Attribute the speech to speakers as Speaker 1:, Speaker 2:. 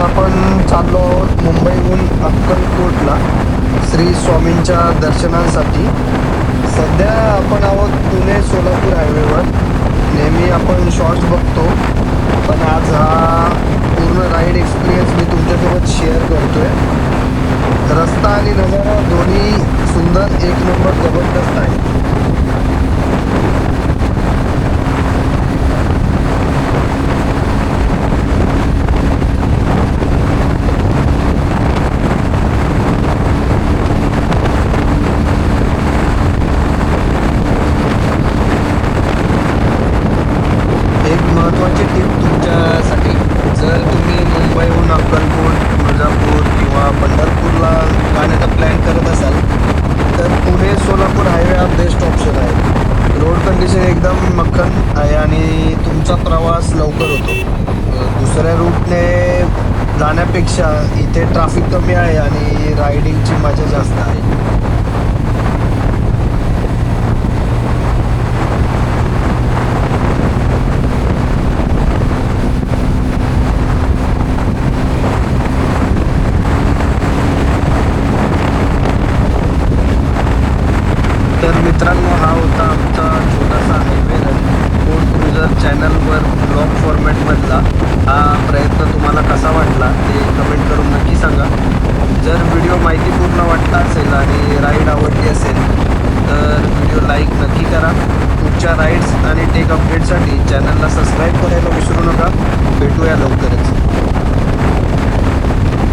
Speaker 1: आपण चाललो आहोत मुंबईहून अक्कलकोटला श्री स्वामींच्या दर्शनासाठी. सध्या आपण आहोत पुणे सोलापूर हायवेवर. नेहमी आपण शॉर्ट्स बघतो, पण आज हा पूर्ण राईड एक्सपिरियन्स मी तुमच्यासोबत शेअर करतोय. रस्ता आणि नजारा दोन्ही सुंदर, एक नंबर, जबरदस्त आहे. एक महत्त्वाची टिप तुमच्यासाठी, जर तुम्ही मुंबईहून अक्कलकोट, तुळजापूर किंवा पंढरपूरला जाण्याचा प्लॅन करत असाल तर पुणे सोलापूर हायवे हा बेस्ट ऑप्शन आहे. रोड कंडिशन एकदम मक्खन आहे आणि तुमचा प्रवास लवकर होतो. दुसऱ्या रूटने जाण्यापेक्षा इथे ट्रॅफिक कमी आहे आणि रायडिंगची मजा जास्त आहे. तर मित्रांनो, हा होता आमचा छोटासा हायवे कोड क्रुझर चॅनलवर ब्लॉग फॉर्मॅटमधला हा प्रयत्न तुम्हाला कसा वाटला ते कमेंट करून नक्की सांगा. जर व्हिडिओ माहितीपूर्ण वाटला असेल आणि राईड आवडली असेल तर व्हिडिओ लाईक नक्की करा. पुढच्या राईड्स आणि टेक अपडेटसाठी चॅनलला सबस्क्राईब करायला विसरू नका. भेटूया लवकरच.